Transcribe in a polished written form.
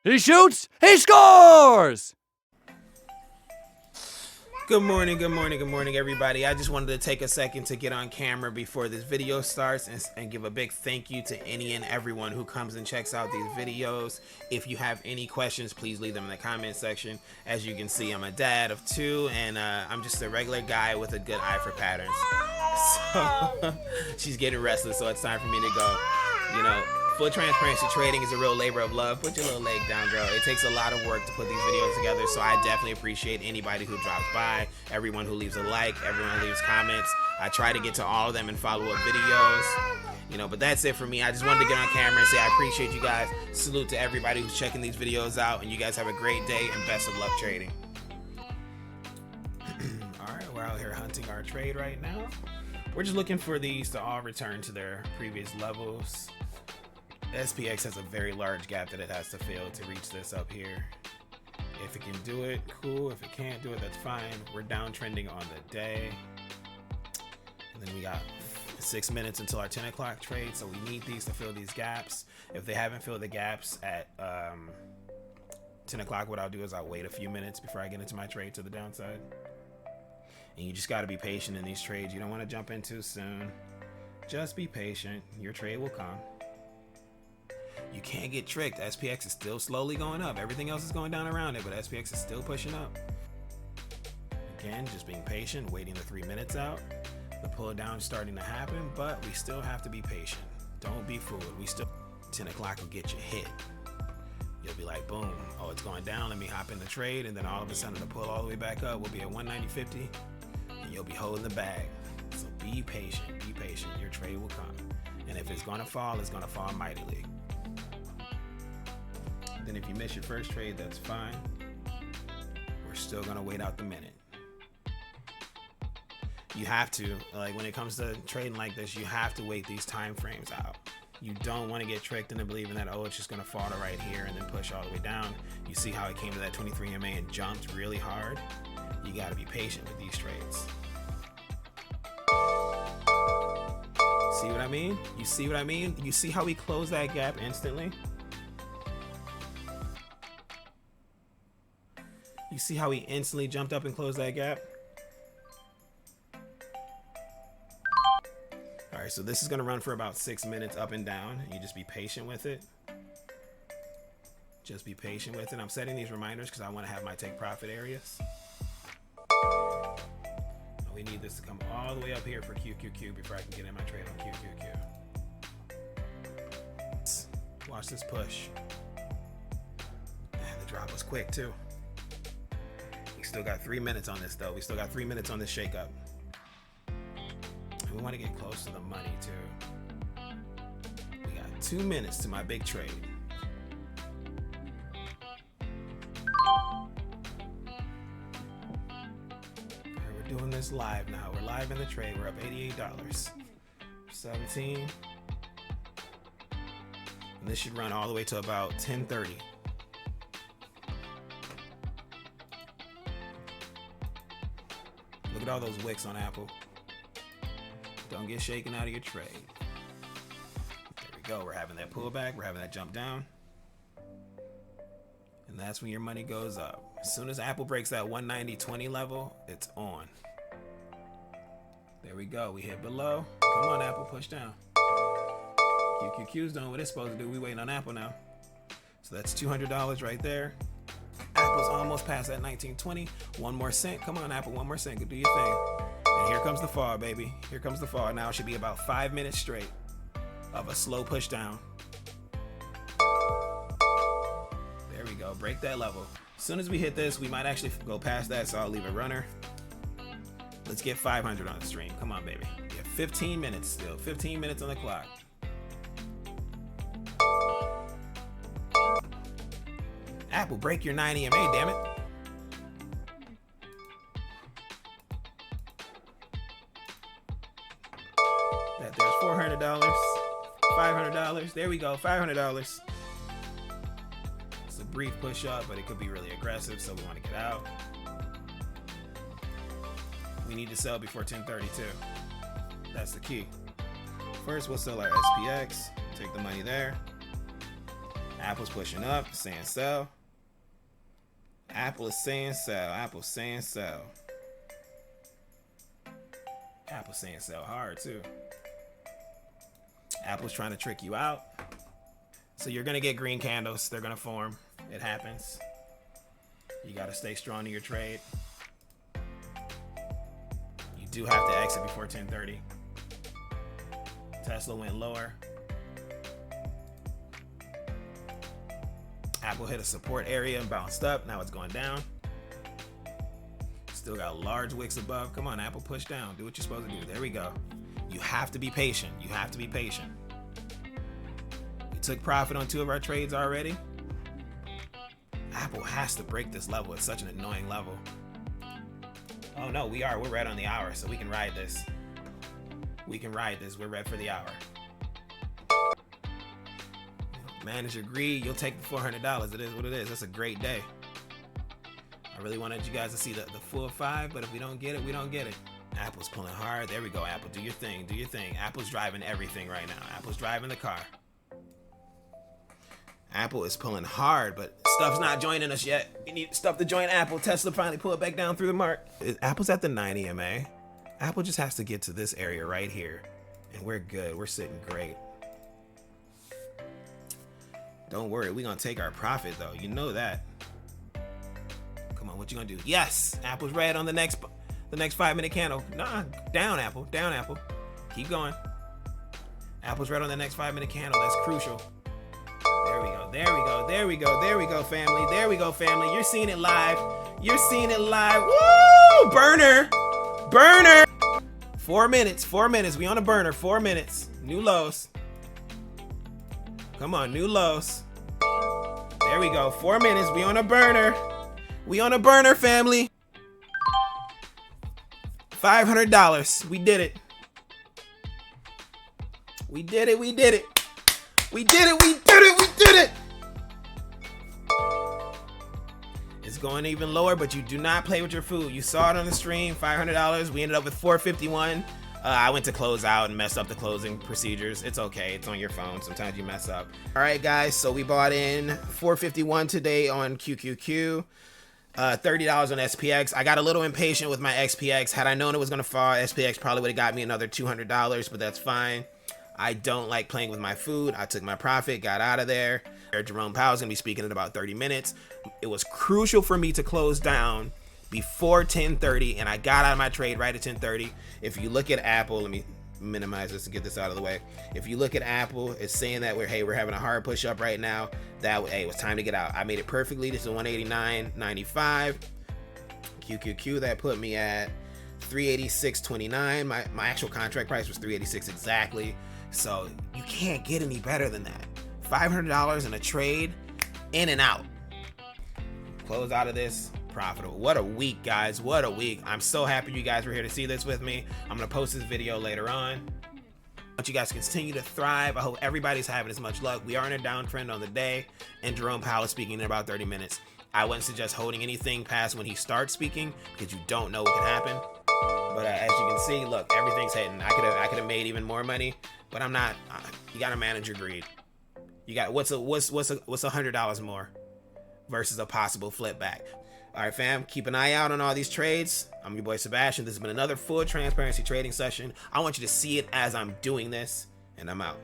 He shoots, he scores! Good morning, everybody. I just wanted to take a second to get on camera before this video starts and give a big thank you to any and everyone who comes and checks out these videos. If you have any questions, please leave them in the comment section. As you can see, I'm a dad of 2, and I'm just a regular guy with a good eye for patterns. So she's getting restless, so it's time for me to go. You know, full transparency, trading is a real labor of love. Put your little leg down, girl. It takes a lot of work to put these videos together, so I definitely appreciate anybody who drops by, everyone who leaves a like, everyone who leaves comments. I try to get to all of them in follow-up videos. You know, but that's it for me. I just wanted to get on camera and say I appreciate you guys. Salute to everybody who's checking these videos out, and you guys have a great day and best of luck trading. Alright, we're out here hunting our trade right now. We're just looking for these to all return to their previous levels. SPX has a very large gap that it has to fill to reach this up here. If it can do it, cool. If it can't do it, that's fine. We're downtrending on the day. And then we got 6 minutes until our 10 o'clock trade, so we need these to fill these gaps. If they haven't filled the gaps at 10 o'clock, what I'll do is I'll wait a few minutes before I get into my trade to the downside. And you just got to be patient in these trades. You don't want to jump in too soon. Just be patient. Your trade will come. You can't get tricked. SPX is still slowly going up. Everything else is going down around it, but SPX is still pushing up. Again, just being patient, waiting the 3 minutes out. The pull down is starting to happen, but we still have to be patient. Don't be fooled. 10 o'clock will get you hit. You'll be like, boom, oh, it's going down. Let me hop in the trade. And then all of a sudden the pull all the way back up will be at 190.50 and you'll be holding the bag. So be patient, be patient. Your trade will come. And if it's going to fall, it's going to fall mightily. Then if you miss your first trade, that's fine. We're still gonna wait out the minute. You have to, like when it comes to trading like this, you have to wait these time frames out. You don't want to get tricked into believing that, oh, it's just gonna fall to right here and then push all the way down. You see how it came to that 23 MA and jumped really hard? You gotta be patient with these trades. See what I mean? You see what I mean? You see how we close that gap instantly? You see how he instantly jumped up and closed that gap? All right, so this is gonna run for about 6 minutes up and down. You just be patient with it. Just be patient with it. I'm setting these reminders because I want to have my take profit areas. We need this to come all the way up here for QQQ before I can get in my trade on QQQ. Watch this push. And the drop was quick too. Still got 3 minutes on this though. We still got 3 minutes on this shakeup. And we want to get close to the money too. We got 2 minutes to my big trade. Right, we're doing this live now. We're live in the trade. We're up $88. 17. And this should run all the way to about 10:30. Look at all those wicks on Apple. Don't get shaken out of your trade. There we go. We're having that pullback. We're having that jump down. And that's when your money goes up. As soon as Apple breaks that 190.20 level, it's on. There we go. We hit below. Come on, Apple. Push down. QQQ's doing what it's supposed to do. We waiting on Apple now. So that's $200 right there. Apple's almost past that 19.20. 1 more cent. Come on, Apple. 1 more cent. Go do your thing. And here comes the fall, baby. Here comes the fall. Now it should be about 5 minutes straight of a slow push down. There we go. Break that level. As soon as we hit this, we might actually go past that, so I'll leave a runner. Let's get 500 on the stream. Come on, baby. We have 15 minutes still. 15 minutes on the clock. Apple, break your 9 EMA, damn it. There's $400, $500. There we go, $500. It's a brief push up, but it could be really aggressive, so we want to get out. We need to sell before 10:30 too. That's the key. First, we'll sell our SPX, take the money there. Apple's pushing up, saying sell. Apple is saying sell. Apple's saying sell. Apple's saying sell hard too. Apple's trying to trick you out. So you're gonna get green candles. They're gonna form. It happens. You gotta stay strong to your trade. You do have to exit before 10:30. Tesla went lower. Apple hit a support area and bounced up. Now it's going down. Still got large wicks above. Come on, Apple, push down. Do what you're supposed to do. There we go. You have to be patient. You have to be patient. We took profit on 2 of our trades already. Apple has to break this level. It's such an annoying level. Oh no, we are. We're right on the hour, so we can ride this. We can ride this. We're red for the hour. Manage your greed. You'll take the $400. It is what it is. That's a great day. I really wanted you guys to see the full 5, but if we don't get it, we don't get it. Apple's pulling hard. There we go, Apple. Do your thing. Do your thing. Apple's driving everything right now. Apple's driving the car. Apple is pulling hard, but stuff's not joining us yet. We need stuff to join Apple. Tesla finally pull it back down through the mark. Apple's at the 9 EMA. Apple just has to get to this area right here, and we're good. We're sitting great. Don't worry, we're gonna take our profit though. You know that. Come on, what you gonna do? Yes, Apple's red on the next 5-minute candle. Nah, down Apple, down Apple. Keep going. Apple's red on the next 5-minute candle. That's crucial. There we go. There we go. There we go. There we go, family. There we go, family. You're seeing it live. You're seeing it live. Woo! Burner. Burner. 4 minutes. 4 minutes. We on a burner. 4 minutes. New lows. Come on, new lows. There we go. 4 minutes. We on a burner. We on a burner, family. $500. We did it. We did it. We did it. We did it. We did it. We did it. It's going even lower, but you do not play with your food. You saw it on the stream. $500. We ended up with $451. I went to close out and messed up the closing procedures. It's okay. It's on your phone. Sometimes you mess up. All right, guys. So we bought in $451 today on QQQ. $30 on SPX. I got a little impatient with my XPX. Had I known it was going to fall, SPX probably would have got me another $200, but that's fine. I don't like playing with my food. I took my profit, got out of there. Jerome Powell's going to be speaking in about 30 minutes. It was crucial for me to close down before 10:30, and I got out of my trade right at 10:30. If you look at Apple, let me minimize this to get this out of the way. If you look at Apple, it's saying that we're having a hard push up right now. It was time to get out. I made it perfectly. This is 189.95. QQQ, that put me at 386.29. My actual contract price was 386 exactly. So you can't get any better than that. $500 in a trade, in and out. Close out of this profitable. What a week, guys. What a week. I'm so happy you guys were here to see this with me. I'm gonna post this video later on. I want you guys to continue to thrive. I hope everybody's having as much luck. We are in a downtrend on the day, and Jerome Powell is speaking in about 30 minutes. I wouldn't suggest holding anything past when he starts speaking because you don't know what can happen. But as you can see, look, everything's hitting. I could have made even more money, but I'm not. You gotta manage your greed. You got what's $100 more versus a possible flip back. All right, fam, keep an eye out on all these trades. I'm your boy Sebastian. This has been another full transparency trading session. I want you to see it as I'm doing this, and I'm out.